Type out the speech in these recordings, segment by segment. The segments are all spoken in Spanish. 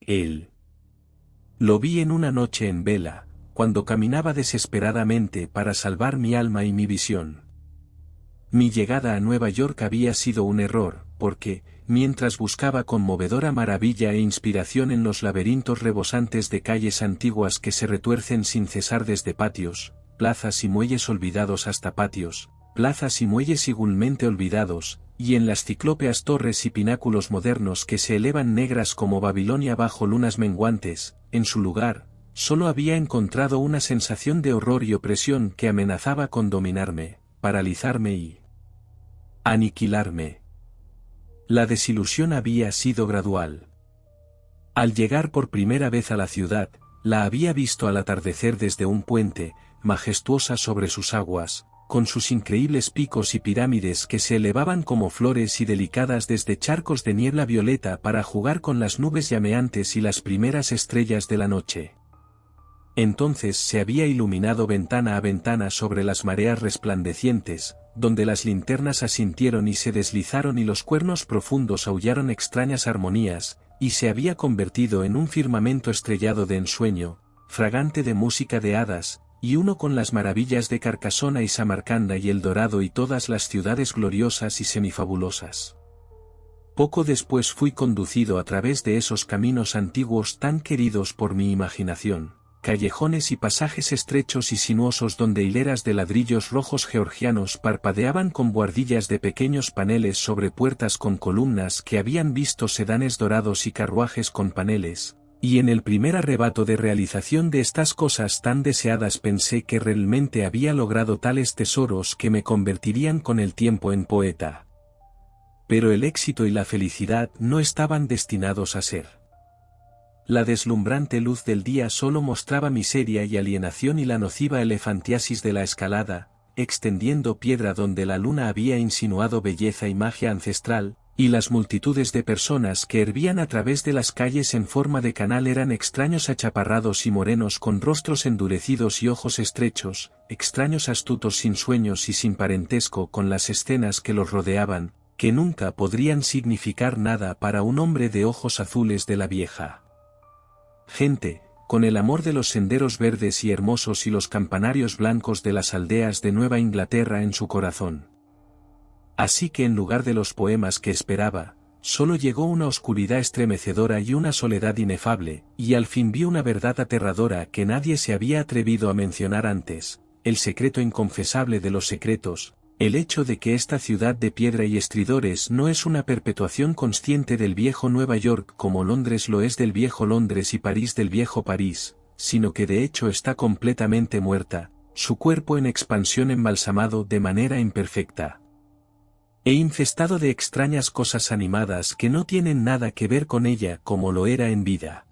Él. Lo vi en una noche en vela, cuando caminaba desesperadamente para salvar mi alma y mi visión. Mi llegada a Nueva York había sido un error, porque, mientras buscaba conmovedora maravilla e inspiración en los laberintos rebosantes de calles antiguas que se retuercen sin cesar desde patios, plazas y muelles olvidados hasta patios, plazas y muelles igualmente olvidados, y en las ciclópeas torres y pináculos modernos que se elevan negras como Babilonia bajo lunas menguantes, en su lugar, solo había encontrado una sensación de horror y opresión que amenazaba con dominarme, paralizarme y aniquilarme. La desilusión había sido gradual. Al llegar por primera vez a la ciudad, la había visto al atardecer desde un puente, majestuosa sobre sus aguas, con sus increíbles picos y pirámides que se elevaban como flores y delicadas desde charcos de niebla violeta para jugar con las nubes llameantes y las primeras estrellas de la noche. Entonces se había iluminado ventana a ventana sobre las mareas resplandecientes, donde las linternas asintieron y se deslizaron y los cuernos profundos aullaron extrañas armonías, y se había convertido en un firmamento estrellado de ensueño, fragante de música de hadas, y uno con las maravillas de Carcasona y Samarcanda y El Dorado y todas las ciudades gloriosas y semifabulosas. Poco después fui conducido a través de esos caminos antiguos tan queridos por mi imaginación, callejones y pasajes estrechos y sinuosos donde hileras de ladrillos rojos georgianos parpadeaban con buhardillas de pequeños paneles sobre puertas con columnas que habían visto sedanes dorados y carruajes con paneles, y en el primer arrebato de realización de estas cosas tan deseadas pensé que realmente había logrado tales tesoros que me convertirían con el tiempo en poeta. Pero el éxito y la felicidad no estaban destinados a ser. La deslumbrante luz del día solo mostraba miseria y alienación y la nociva elefantiasis de la escalada, extendiendo piedra donde la luna había insinuado belleza y magia ancestral, y las multitudes de personas que hervían a través de las calles en forma de canal eran extraños achaparrados y morenos con rostros endurecidos y ojos estrechos, extraños astutos sin sueños y sin parentesco con las escenas que los rodeaban, que nunca podrían significar nada para un hombre de ojos azules de la vieja gente, con el amor de los senderos verdes y hermosos y los campanarios blancos de las aldeas de Nueva Inglaterra en su corazón. Así que en lugar de los poemas que esperaba, solo llegó una oscuridad estremecedora y una soledad inefable, y al fin vi una verdad aterradora que nadie se había atrevido a mencionar antes, el secreto inconfesable de los secretos, el hecho de que esta ciudad de piedra y estridores no es una perpetuación consciente del viejo Nueva York como Londres lo es del viejo Londres y París del viejo París, sino que de hecho está completamente muerta, su cuerpo en expansión embalsamado de manera imperfecta e infestado de extrañas cosas animadas que no tienen nada que ver con ella como lo era en vida.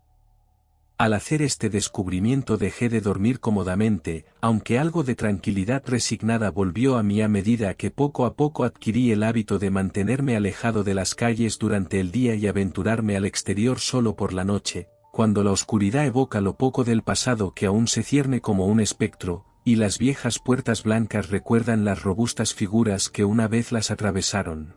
Al hacer este descubrimiento dejé de dormir cómodamente, aunque algo de tranquilidad resignada volvió a mí a medida que poco a poco adquirí el hábito de mantenerme alejado de las calles durante el día y aventurarme al exterior solo por la noche, cuando la oscuridad evoca lo poco del pasado que aún se cierne como un espectro, y las viejas puertas blancas recuerdan las robustas figuras que una vez las atravesaron.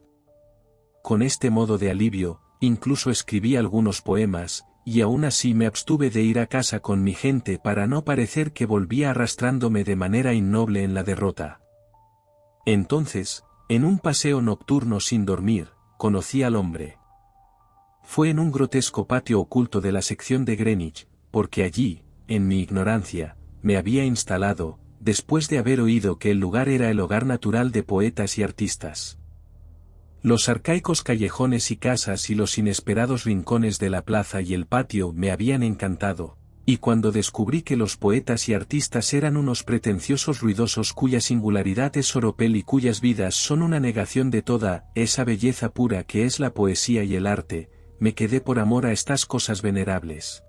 Con este modo de alivio, incluso escribí algunos poemas, y aún así me abstuve de ir a casa con mi gente para no parecer que volvía arrastrándome de manera innoble en la derrota. Entonces, en un paseo nocturno sin dormir, conocí al hombre. Fue en un grotesco patio oculto de la sección de Greenwich, porque allí, en mi ignorancia, me había instalado, después de haber oído que el lugar era el hogar natural de poetas y artistas. Los arcaicos callejones y casas y los inesperados rincones de la plaza y el patio me habían encantado, y cuando descubrí que los poetas y artistas eran unos pretenciosos ruidosos cuya singularidad es oropel y cuyas vidas son una negación de toda esa belleza pura que es la poesía y el arte, me quedé por amor a estas cosas venerables.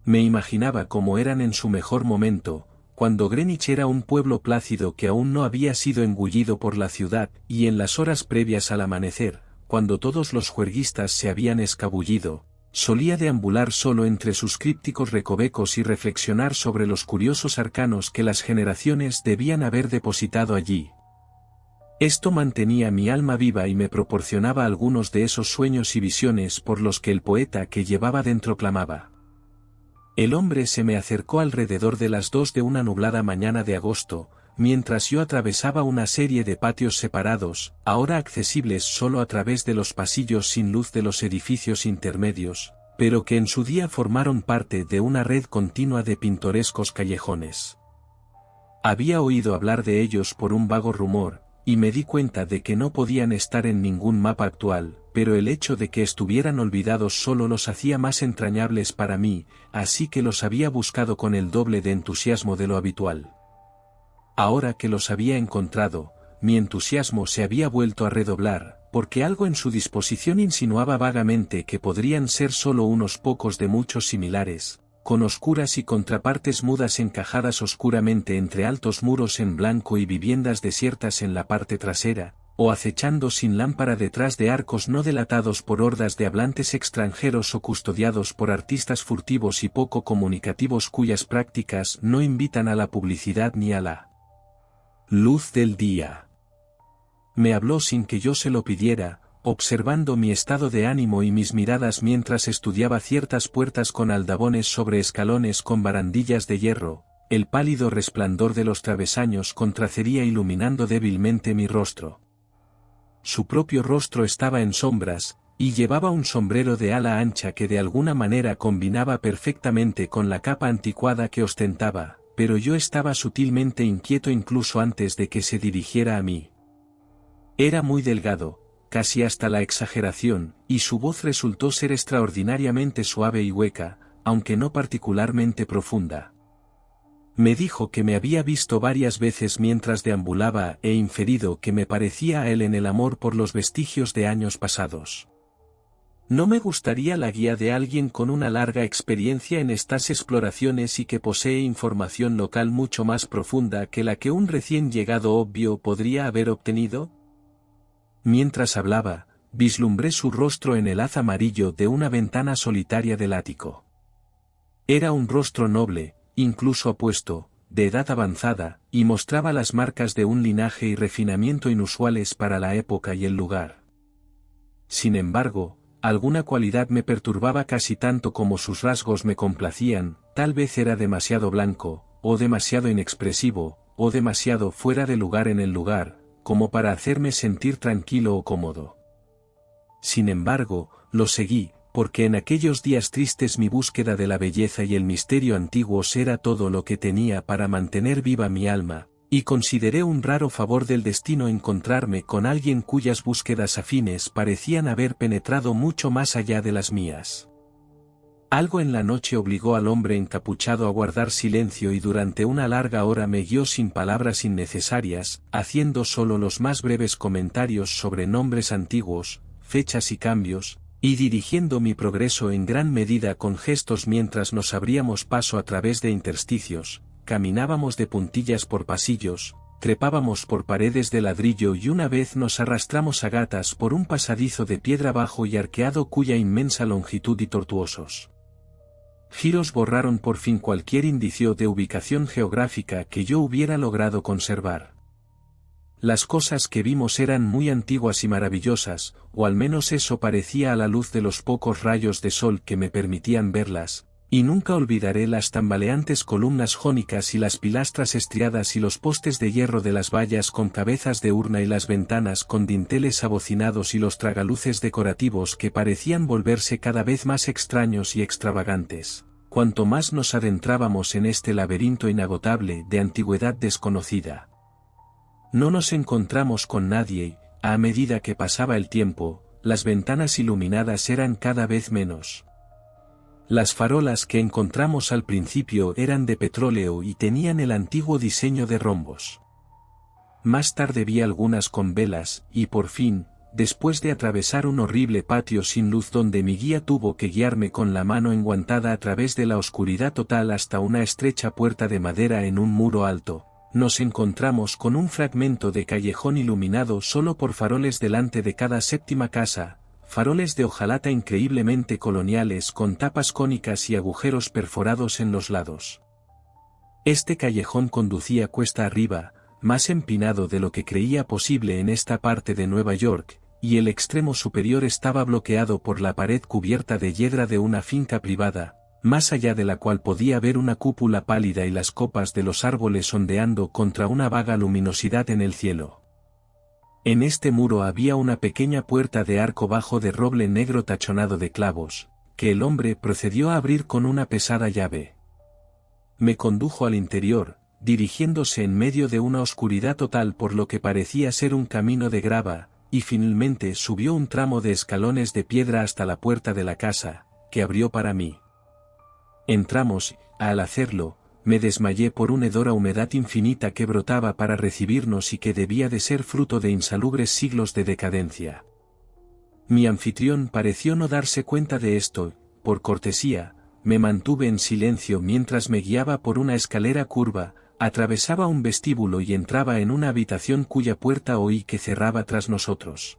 Me imaginaba cómo eran en su mejor momento, cuando Greenwich era un pueblo plácido que aún no había sido engullido por la ciudad, y en las horas previas al amanecer, cuando todos los juerguistas se habían escabullido, solía deambular solo entre sus crípticos recovecos y reflexionar sobre los curiosos arcanos que las generaciones debían haber depositado allí. Esto mantenía mi alma viva y me proporcionaba algunos de esos sueños y visiones por los que el poeta que llevaba dentro clamaba. El hombre se me acercó alrededor de las 2 de una nublada mañana de agosto, mientras yo atravesaba una serie de patios separados, ahora accesibles solo a través de los pasillos sin luz de los edificios intermedios, pero que en su día formaron parte de una red continua de pintorescos callejones. Había oído hablar de ellos por un vago rumor, y me di cuenta de que no podían estar en ningún mapa actual, pero el hecho de que estuvieran olvidados solo los hacía más entrañables para mí, así que los había buscado con el doble de entusiasmo de lo habitual. Ahora que los había encontrado, mi entusiasmo se había vuelto a redoblar, porque algo en su disposición insinuaba vagamente que podrían ser solo unos pocos de muchos similares, con oscuras y contrapartes mudas encajadas oscuramente entre altos muros en blanco y viviendas desiertas en la parte trasera, o acechando sin lámpara detrás de arcos no delatados por hordas de hablantes extranjeros o custodiados por artistas furtivos y poco comunicativos cuyas prácticas no invitan a la publicidad ni a la luz del día. Me habló sin que yo se lo pidiera, observando mi estado de ánimo y mis miradas mientras estudiaba ciertas puertas con aldabones sobre escalones con barandillas de hierro, el pálido resplandor de los travesaños contracería iluminando débilmente mi rostro. Su propio rostro estaba en sombras, y llevaba un sombrero de ala ancha que de alguna manera combinaba perfectamente con la capa anticuada que ostentaba, pero yo estaba sutilmente inquieto incluso antes de que se dirigiera a mí. Era muy delgado, casi hasta la exageración, y su voz resultó ser extraordinariamente suave y hueca, aunque no particularmente profunda. Me dijo que me había visto varias veces mientras deambulaba e inferido que me parecía a él en el amor por los vestigios de años pasados. No me gustaría la guía de alguien con una larga experiencia en estas exploraciones y que posee información local mucho más profunda que la que un recién llegado obvio podría haber obtenido. Mientras hablaba, vislumbré su rostro en el haz amarillo de una ventana solitaria del ático. Era un rostro noble, incluso apuesto, de edad avanzada, y mostraba las marcas de un linaje y refinamiento inusuales para la época y el lugar. Sin embargo, alguna cualidad me perturbaba casi tanto como sus rasgos me complacían, tal vez era demasiado blanco, o demasiado inexpresivo, o demasiado fuera de lugar en el lugar, como para hacerme sentir tranquilo o cómodo. Sin embargo, lo seguí, porque en aquellos días tristes mi búsqueda de la belleza y el misterio antiguos era todo lo que tenía para mantener viva mi alma, y consideré un raro favor del destino encontrarme con alguien cuyas búsquedas afines parecían haber penetrado mucho más allá de las mías. Algo en la noche obligó al hombre encapuchado a guardar silencio y durante una larga hora me guió sin palabras innecesarias, haciendo solo los más breves comentarios sobre nombres antiguos, fechas y cambios, y dirigiendo mi progreso en gran medida con gestos mientras nos abríamos paso a través de intersticios, caminábamos de puntillas por pasillos, trepábamos por paredes de ladrillo y una vez nos arrastramos a gatas por un pasadizo de piedra bajo y arqueado cuya inmensa longitud y tortuosos giros borraron por fin cualquier indicio de ubicación geográfica que yo hubiera logrado conservar. Las cosas que vimos eran muy antiguas y maravillosas, o al menos eso parecía a la luz de los pocos rayos de sol que me permitían verlas, y nunca olvidaré las tambaleantes columnas jónicas y las pilastras estriadas y los postes de hierro de las vallas con cabezas de urna y las ventanas con dinteles abocinados y los tragaluces decorativos que parecían volverse cada vez más extraños y extravagantes, cuanto más nos adentrábamos en este laberinto inagotable de antigüedad desconocida. No nos encontramos con nadie y, a medida que pasaba el tiempo, las ventanas iluminadas eran cada vez menos. Las farolas que encontramos al principio eran de petróleo y tenían el antiguo diseño de rombos. Más tarde vi algunas con velas, y por fin, después de atravesar un horrible patio sin luz donde mi guía tuvo que guiarme con la mano enguantada a través de la oscuridad total hasta una estrecha puerta de madera en un muro alto, nos encontramos con un fragmento de callejón iluminado solo por faroles delante de cada séptima casa, faroles de hojalata increíblemente coloniales con tapas cónicas y agujeros perforados en los lados. Este callejón conducía cuesta arriba, más empinado de lo que creía posible en esta parte de Nueva York, y el extremo superior estaba bloqueado por la pared cubierta de hiedra de una finca privada, más allá de la cual podía ver una cúpula pálida y las copas de los árboles ondeando contra una vaga luminosidad en el cielo. En este muro había una pequeña puerta de arco bajo de roble negro tachonado de clavos, que el hombre procedió a abrir con una pesada llave. Me condujo al interior, dirigiéndose en medio de una oscuridad total por lo que parecía ser un camino de grava, y finalmente subió un tramo de escalones de piedra hasta la puerta de la casa, que abrió para mí. Entramos, y, al hacerlo, me desmayé por una hedora humedad infinita que brotaba para recibirnos y que debía de ser fruto de insalubres siglos de decadencia. Mi anfitrión pareció no darse cuenta de esto, por cortesía, me mantuve en silencio mientras me guiaba por una escalera curva, atravesaba un vestíbulo y entraba en una habitación cuya puerta oí que cerraba tras nosotros.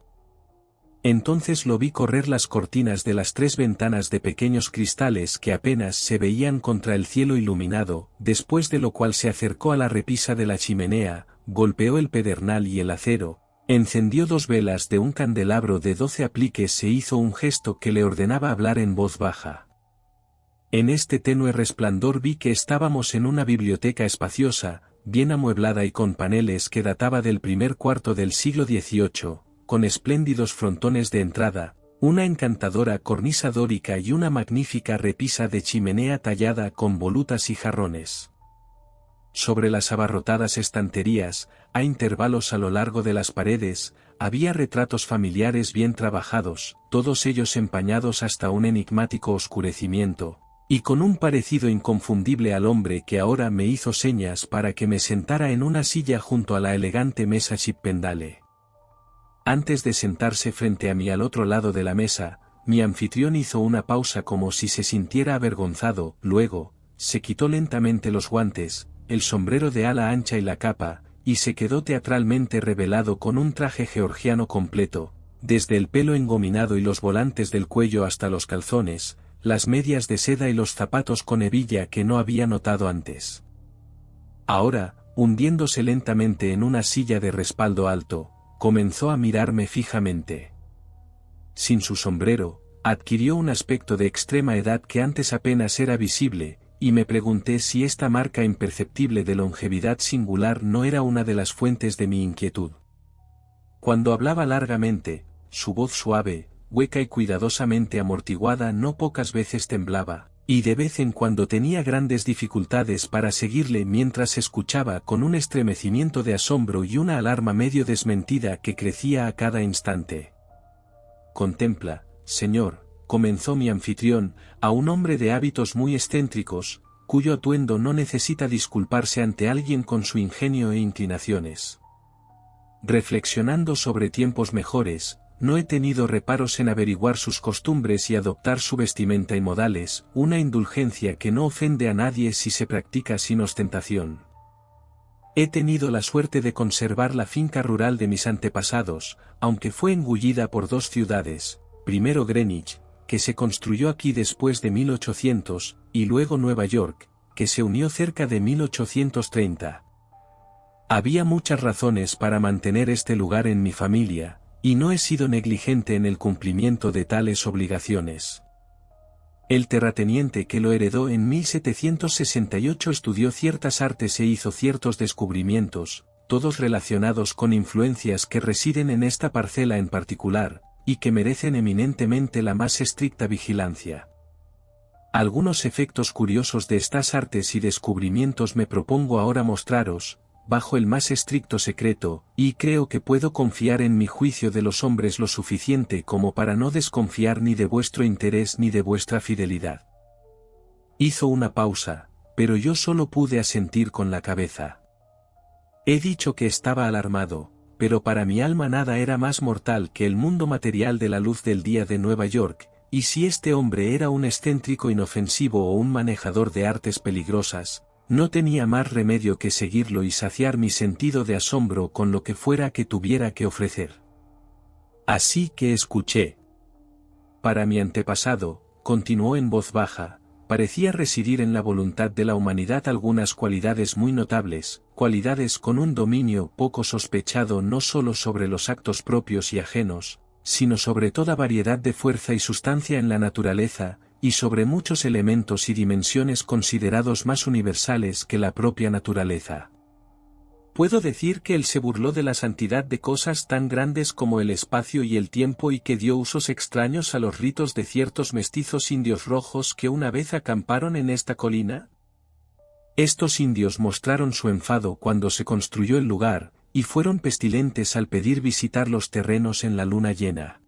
Entonces lo vi correr las cortinas de las 3 ventanas de pequeños cristales que apenas se veían contra el cielo iluminado, después de lo cual se acercó a la repisa de la chimenea, golpeó el pedernal y el acero, encendió 2 velas de un candelabro de 12 apliques e hizo un gesto que le ordenaba hablar en voz baja. En este tenue resplandor vi que estábamos en una biblioteca espaciosa, bien amueblada y con paneles que databa del primer cuarto del siglo XVIII, con espléndidos frontones de entrada, una encantadora cornisa dórica y una magnífica repisa de chimenea tallada con volutas y jarrones. Sobre las abarrotadas estanterías, a intervalos a lo largo de las paredes, había retratos familiares bien trabajados, todos ellos empañados hasta un enigmático oscurecimiento, y con un parecido inconfundible al hombre que ahora me hizo señas para que me sentara en una silla junto a la elegante mesa Chippendale. Antes de sentarse frente a mí al otro lado de la mesa, mi anfitrión hizo una pausa como si se sintiera avergonzado, luego, se quitó lentamente los guantes, el sombrero de ala ancha y la capa, y se quedó teatralmente revelado con un traje georgiano completo, desde el pelo engominado y los volantes del cuello hasta los calzones, las medias de seda y los zapatos con hebilla que no había notado antes. Ahora, hundiéndose lentamente en una silla de respaldo alto, comenzó a mirarme fijamente. Sin su sombrero, adquirió un aspecto de extrema edad que antes apenas era visible, y me pregunté si esta marca imperceptible de longevidad singular no era una de las fuentes de mi inquietud. Cuando hablaba largamente, su voz suave, hueca y cuidadosamente amortiguada no pocas veces temblaba, y de vez en cuando tenía grandes dificultades para seguirle mientras escuchaba con un estremecimiento de asombro y una alarma medio desmentida que crecía a cada instante. Contempla, señor, comenzó mi anfitrión, a un hombre de hábitos muy excéntricos, cuyo atuendo no necesita disculparse ante alguien con su ingenio e inclinaciones. Reflexionando sobre tiempos mejores, no he tenido reparos en averiguar sus costumbres y adoptar su vestimenta y modales, una indulgencia que no ofende a nadie si se practica sin ostentación. He tenido la suerte de conservar la finca rural de mis antepasados, aunque fue engullida por 2 ciudades, primero Greenwich, que se construyó aquí después de 1800, y luego Nueva York, que se unió cerca de 1830. Había muchas razones para mantener este lugar en mi familia, y no he sido negligente en el cumplimiento de tales obligaciones. El terrateniente que lo heredó en 1768 estudió ciertas artes e hizo ciertos descubrimientos, todos relacionados con influencias que residen en esta parcela en particular, y que merecen eminentemente la más estricta vigilancia. Algunos efectos curiosos de estas artes y descubrimientos me propongo ahora mostraros, bajo el más estricto secreto, y creo que puedo confiar en mi juicio de los hombres lo suficiente como para no desconfiar ni de vuestro interés ni de vuestra fidelidad. Hizo una pausa, pero yo solo pude asentir con la cabeza. He dicho que estaba alarmado, pero para mi alma nada era más mortal que el mundo material de la luz del día de Nueva York, y si este hombre era un excéntrico inofensivo o un manejador de artes peligrosas, no tenía más remedio que seguirlo y saciar mi sentido de asombro con lo que fuera que tuviera que ofrecer. Así que escuché. Para mi antepasado, continuó en voz baja, parecía residir en la voluntad de la humanidad algunas cualidades muy notables, cualidades con un dominio poco sospechado no solo sobre los actos propios y ajenos, sino sobre toda variedad de fuerza y sustancia en la naturaleza, y sobre muchos elementos y dimensiones considerados más universales que la propia naturaleza. Puedo decir que él se burló de la santidad de cosas tan grandes como el espacio y el tiempo y que dio usos extraños a los ritos de ciertos mestizos indios rojos que una vez acamparon en esta colina. Estos indios mostraron su enfado cuando se construyó el lugar, y fueron pestilentes al pedir visitar los terrenos en la luna llena.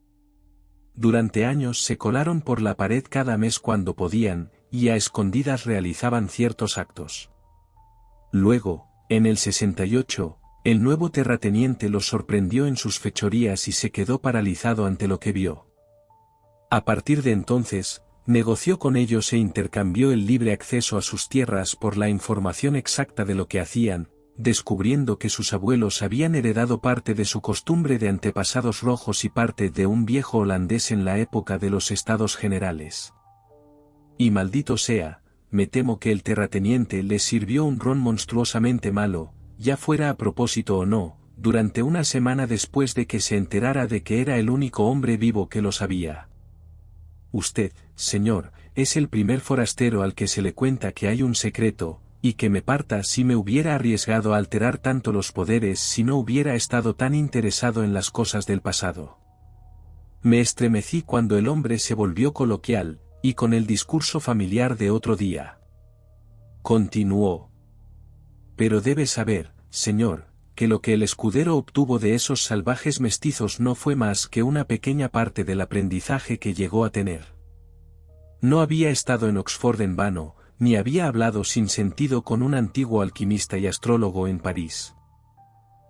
Durante años se colaron por la pared cada mes cuando podían, y a escondidas realizaban ciertos actos. Luego, en el 68, el nuevo terrateniente los sorprendió en sus fechorías y se quedó paralizado ante lo que vio. A partir de entonces, negoció con ellos e intercambió el libre acceso a sus tierras por la información exacta de lo que hacían, descubriendo que sus abuelos habían heredado parte de su costumbre de antepasados rojos y parte de un viejo holandés en la época de los Estados Generales. Y maldito sea, me temo que el terrateniente les sirvió un ron monstruosamente malo, ya fuera a propósito o no, durante una semana después de que se enterara de que era el único hombre vivo que lo sabía. Usted, señor, es el primer forastero al que se le cuenta que hay un secreto, y que me parta si me hubiera arriesgado a alterar tanto los poderes si no hubiera estado tan interesado en las cosas del pasado. Me estremecí cuando el hombre se volvió coloquial, y con el discurso familiar de otro día. Continuó. Pero debe saber, señor, que lo que el escudero obtuvo de esos salvajes mestizos no fue más que una pequeña parte del aprendizaje que llegó a tener. No había estado en Oxford en vano, ni había hablado sin sentido con un antiguo alquimista y astrólogo en París.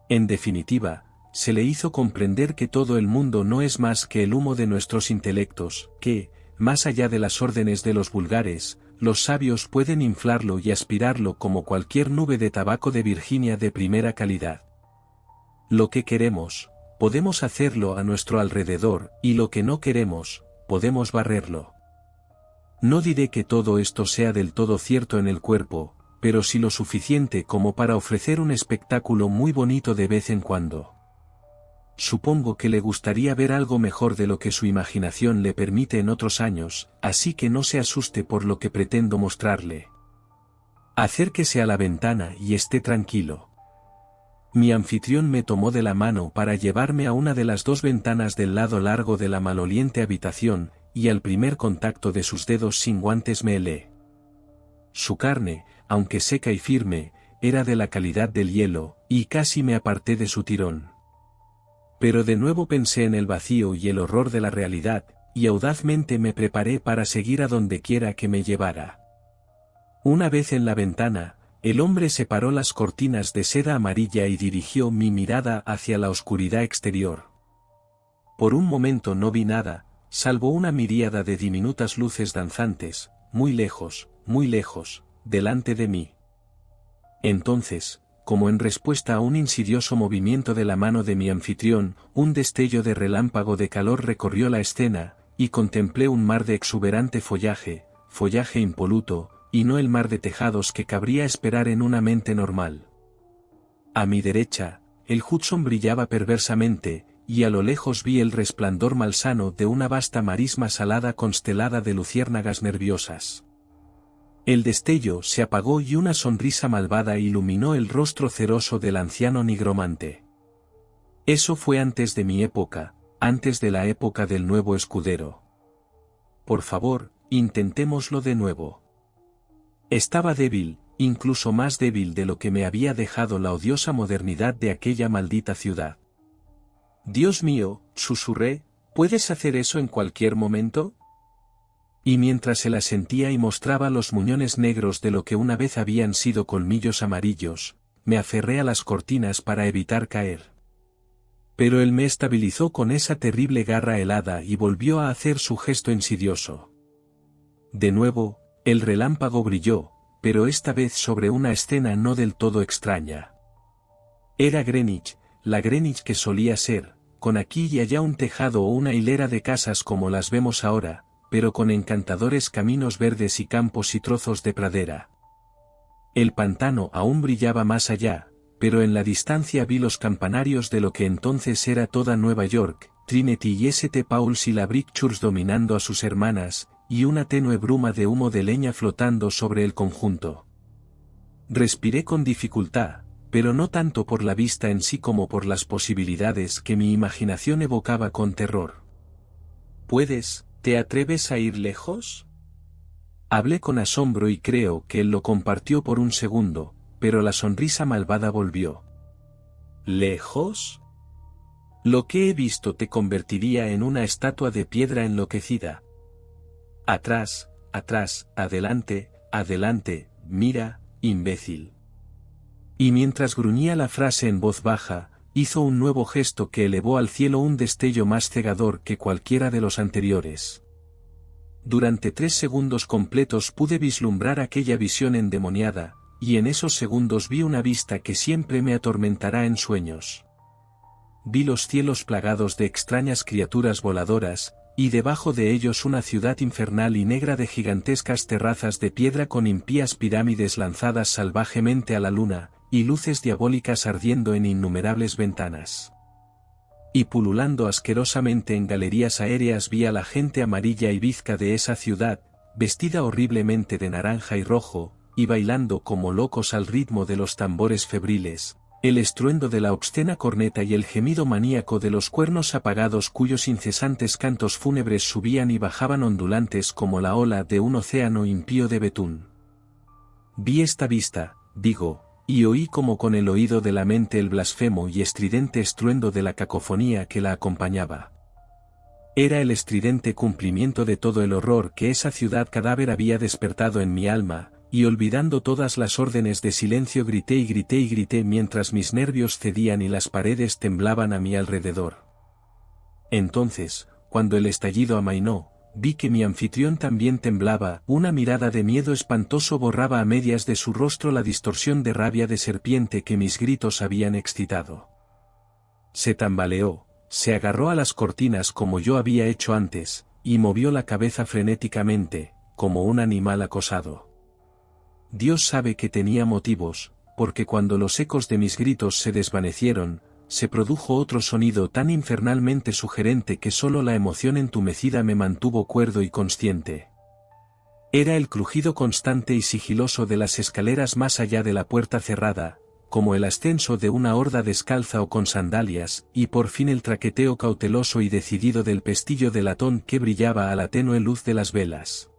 En definitiva, se le hizo comprender que todo el mundo no es más que el humo de nuestros intelectos, que, más allá de las órdenes de los vulgares, los sabios pueden inflarlo y aspirarlo como cualquier nube de tabaco de Virginia de primera calidad. Lo que queremos, podemos hacerlo a nuestro alrededor, y lo que no queremos, podemos barrerlo. No diré que todo esto sea del todo cierto en el cuerpo, pero sí lo suficiente como para ofrecer un espectáculo muy bonito de vez en cuando. Supongo que le gustaría ver algo mejor de lo que su imaginación le permite en otros años, así que no se asuste por lo que pretendo mostrarle. Acérquese a la ventana y esté tranquilo. Mi anfitrión me tomó de la mano para llevarme a una de las dos ventanas del lado largo de la maloliente habitación, y al primer contacto de sus dedos sin guantes me helé. Su carne, aunque seca y firme, era de la calidad del hielo, y casi me aparté de su tirón. Pero de nuevo pensé en el vacío y el horror de la realidad, y audazmente me preparé para seguir a donde quiera que me llevara. Una vez en la ventana, el hombre separó las cortinas de seda amarilla y dirigió mi mirada hacia la oscuridad exterior. Por un momento no vi nada, salvo una miríada de diminutas luces danzantes, muy lejos, delante de mí. Entonces, como en respuesta a un insidioso movimiento de la mano de mi anfitrión, un destello de relámpago de calor recorrió la escena, y contemplé un mar de exuberante follaje impoluto, y no el mar de tejados que cabría esperar en una mente normal. A mi derecha, el Hudson brillaba perversamente, y a lo lejos vi el resplandor malsano de una vasta marisma salada constelada de luciérnagas nerviosas. El destello se apagó y una sonrisa malvada iluminó el rostro ceroso del anciano nigromante. Eso fue antes de mi época, antes de la época del nuevo escudero. Por favor, intentémoslo de nuevo. Estaba débil, incluso más débil de lo que me había dejado la odiosa modernidad de aquella maldita ciudad. Dios mío, susurré, ¿puedes hacer eso en cualquier momento? Y mientras se la sentía y mostraba los muñones negros de lo que una vez habían sido colmillos amarillos, me aferré a las cortinas para evitar caer. Pero él me estabilizó con esa terrible garra helada y volvió a hacer su gesto insidioso. De nuevo, el relámpago brilló, pero esta vez sobre una escena no del todo extraña. Era Greenwich, la Greenwich que solía ser, con aquí y allá un tejado o una hilera de casas como las vemos ahora, pero con encantadores caminos verdes y campos y trozos de pradera. El pantano aún brillaba más allá, pero en la distancia vi los campanarios de lo que entonces era toda Nueva York, Trinity y St. Paul's y la Brick Church dominando a sus hermanas, y una tenue bruma de humo de leña flotando sobre el conjunto. Respiré con dificultad, pero no tanto por la vista en sí como por las posibilidades que mi imaginación evocaba con terror. ¿Te atreves a ir lejos? Hablé con asombro y creo que él lo compartió por un segundo, pero la sonrisa malvada volvió. ¿Lejos? Lo que he visto te convertiría en una estatua de piedra enloquecida. Atrás, adelante, mira, imbécil. Y mientras gruñía la frase en voz baja, hizo un nuevo gesto que elevó al cielo un destello más cegador que cualquiera de los anteriores. Durante 3 segundos completos pude vislumbrar aquella visión endemoniada, y en esos segundos vi una vista que siempre me atormentará en sueños. Vi los cielos plagados de extrañas criaturas voladoras, y debajo de ellos una ciudad infernal y negra de gigantescas terrazas de piedra con impías pirámides lanzadas salvajemente a la luna, y luces diabólicas ardiendo en innumerables ventanas. Y pululando asquerosamente en galerías aéreas vi a la gente amarilla y bizca de esa ciudad, vestida horriblemente de naranja y rojo, y bailando como locos al ritmo de los tambores febriles, el estruendo de la obscena corneta y el gemido maníaco de los cuernos apagados cuyos incesantes cantos fúnebres subían y bajaban ondulantes como la ola de un océano impío de betún. Vi esta vista, digo, y oí como con el oído de la mente el blasfemo y estridente estruendo de la cacofonía que la acompañaba. Era el estridente cumplimiento de todo el horror que esa ciudad cadáver había despertado en mi alma, y olvidando todas las órdenes de silencio grité y grité y grité mientras mis nervios cedían y las paredes temblaban a mi alrededor. Entonces, cuando el estallido amainó, vi que mi anfitrión también temblaba, una mirada de miedo espantoso borraba a medias de su rostro la distorsión de rabia de serpiente que mis gritos habían excitado. Se tambaleó, se agarró a las cortinas como yo había hecho antes, y movió la cabeza frenéticamente, como un animal acosado. Dios sabe que tenía motivos, porque cuando los ecos de mis gritos se desvanecieron, se produjo otro sonido tan infernalmente sugerente que solo la emoción entumecida me mantuvo cuerdo y consciente. Era el crujido constante y sigiloso de las escaleras más allá de la puerta cerrada, como el ascenso de una horda descalza o con sandalias, y por fin el traqueteo cauteloso y decidido del pestillo de latón que brillaba a la tenue luz de las velas.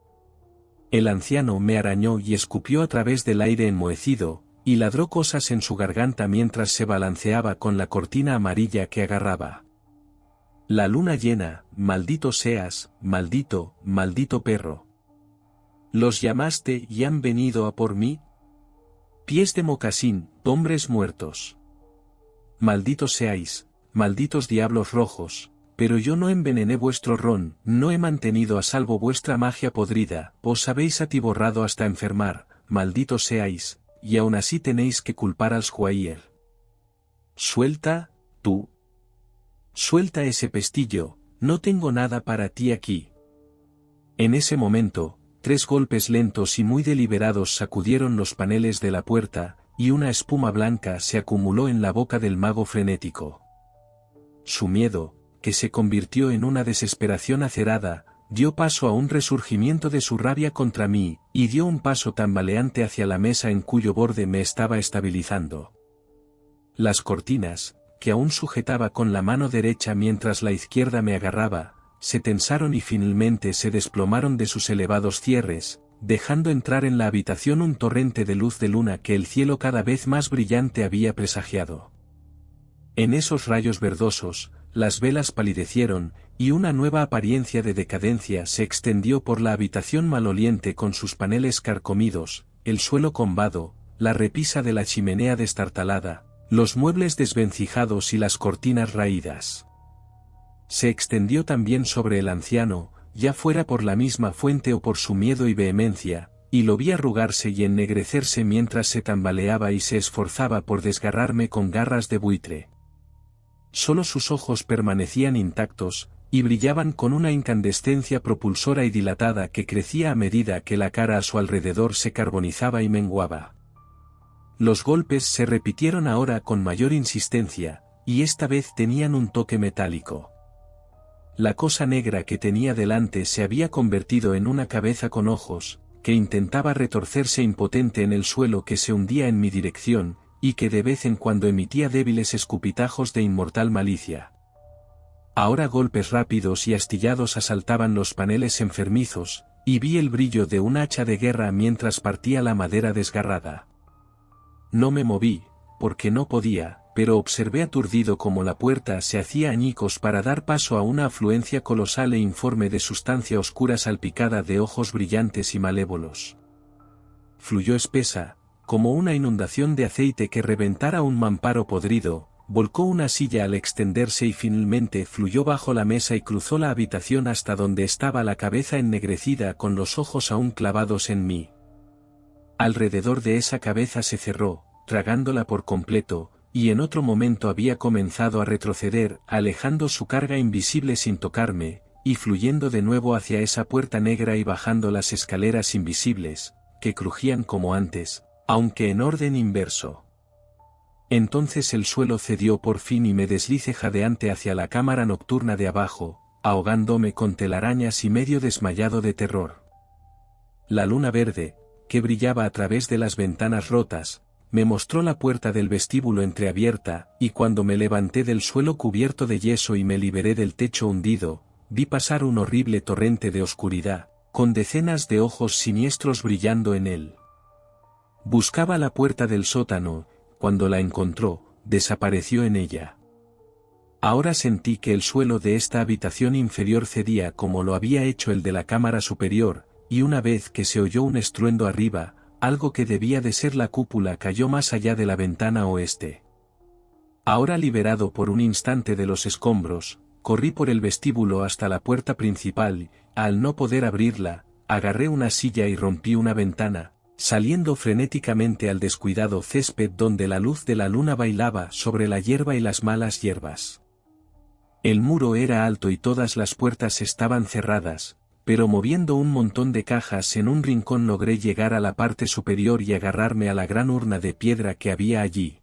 El anciano me arañó y escupió a través del aire enmohecido, y ladró cosas en su garganta mientras se balanceaba con la cortina amarilla que agarraba. La luna llena, maldito seas, maldito, maldito perro. ¿Los llamaste y han venido a por mí? Pies de mocasín, hombres muertos. Malditos seáis, malditos diablos rojos, pero yo no envenené vuestro ron, no he mantenido a salvo vuestra magia podrida, os habéis atiborrado hasta enfermar, malditos seáis, y aún así tenéis que culpar al Squire. Suelta, tú. Suelta ese pestillo, no tengo nada para ti aquí. En ese momento, 3 golpes lentos y muy deliberados sacudieron los paneles de la puerta, y una espuma blanca se acumuló en la boca del mago frenético. Su miedo, que se convirtió en una desesperación acerada, dio paso a un resurgimiento de su rabia contra mí, y dio un paso tambaleante hacia la mesa en cuyo borde me estaba estabilizando. Las cortinas, que aún sujetaba con la mano derecha mientras la izquierda me agarraba, se tensaron y finalmente se desplomaron de sus elevados cierres, dejando entrar en la habitación un torrente de luz de luna que el cielo cada vez más brillante había presagiado. En esos rayos verdosos, las velas palidecieron, y una nueva apariencia de decadencia se extendió por la habitación maloliente con sus paneles carcomidos, el suelo combado, la repisa de la chimenea destartalada, los muebles desvencijados y las cortinas raídas. Se extendió también sobre el anciano, ya fuera por la misma fuente o por su miedo y vehemencia, y lo vi arrugarse y ennegrecerse mientras se tambaleaba y se esforzaba por desgarrarme con garras de buitre. Solo sus ojos permanecían intactos, y brillaban con una incandescencia propulsora y dilatada que crecía a medida que la cara a su alrededor se carbonizaba y menguaba. Los golpes se repitieron ahora con mayor insistencia, y esta vez tenían un toque metálico. La cosa negra que tenía delante se había convertido en una cabeza con ojos, que intentaba retorcerse impotente en el suelo que se hundía en mi dirección, y que de vez en cuando emitía débiles escupitajos de inmortal malicia. Ahora golpes rápidos y astillados asaltaban los paneles enfermizos, y vi el brillo de un hacha de guerra mientras partía la madera desgarrada. No me moví, porque no podía, pero observé aturdido cómo la puerta se hacía añicos para dar paso a una afluencia colosal e informe de sustancia oscura salpicada de ojos brillantes y malévolos. Fluyó espesa, como una inundación de aceite que reventara un mamparo podrido, volcó una silla al extenderse y finalmente fluyó bajo la mesa y cruzó la habitación hasta donde estaba la cabeza ennegrecida con los ojos aún clavados en mí. Alrededor de esa cabeza se cerró, tragándola por completo, y en otro momento había comenzado a retroceder, alejando su carga invisible sin tocarme, y fluyendo de nuevo hacia esa puerta negra y bajando las escaleras invisibles, que crujían como antes, aunque en orden inverso. Entonces el suelo cedió por fin y me deslicé jadeante hacia la cámara nocturna de abajo, ahogándome con telarañas y medio desmayado de terror. La luna verde, que brillaba a través de las ventanas rotas, me mostró la puerta del vestíbulo entreabierta, y cuando me levanté del suelo cubierto de yeso y me liberé del techo hundido, vi pasar un horrible torrente de oscuridad, con decenas de ojos siniestros brillando en él. Buscaba la puerta del sótano, cuando la encontró, desapareció en ella. Ahora sentí que el suelo de esta habitación inferior cedía como lo había hecho el de la cámara superior, y una vez que se oyó un estruendo arriba, algo que debía de ser la cúpula cayó más allá de la ventana oeste. Ahora liberado por un instante de los escombros, corrí por el vestíbulo hasta la puerta principal, al no poder abrirla, agarré una silla y rompí una ventana, saliendo frenéticamente al descuidado césped donde la luz de la luna bailaba sobre la hierba y las malas hierbas. El muro era alto y todas las puertas estaban cerradas, pero moviendo un montón de cajas en un rincón logré llegar a la parte superior y agarrarme a la gran urna de piedra que había allí.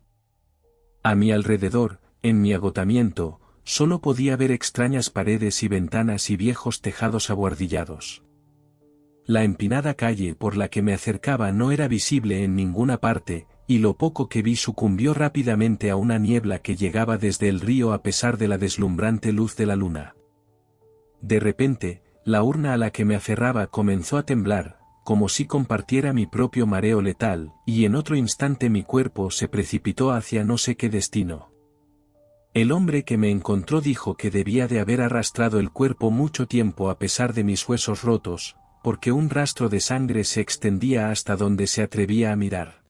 A mi alrededor, en mi agotamiento, solo podía ver extrañas paredes y ventanas y viejos tejados abuhardillados. La empinada calle por la que me acercaba no era visible en ninguna parte, y lo poco que vi sucumbió rápidamente a una niebla que llegaba desde el río a pesar de la deslumbrante luz de la luna. De repente, la urna a la que me aferraba comenzó a temblar, como si compartiera mi propio mareo letal, y en otro instante mi cuerpo se precipitó hacia no sé qué destino. El hombre que me encontró dijo que debía de haber arrastrado el cuerpo mucho tiempo a pesar de mis huesos rotos, porque un rastro de sangre se extendía hasta donde se atrevía a mirar.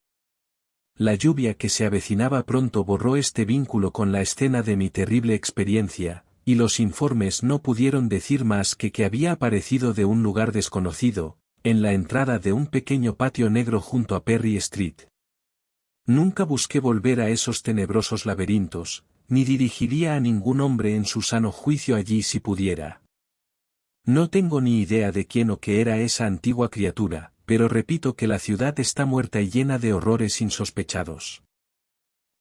La lluvia que se avecinaba pronto borró este vínculo con la escena de mi terrible experiencia, y los informes no pudieron decir más que había aparecido de un lugar desconocido, en la entrada de un pequeño patio negro junto a Perry Street. Nunca busqué volver a esos tenebrosos laberintos, ni dirigiría a ningún hombre en su sano juicio allí si pudiera. No tengo ni idea de quién o qué era esa antigua criatura, pero repito que la ciudad está muerta y llena de horrores insospechados.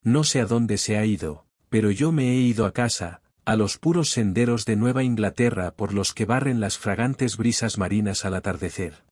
No sé a dónde se ha ido, pero yo me he ido a casa, a los puros senderos de Nueva Inglaterra por los que barren las fragantes brisas marinas al atardecer.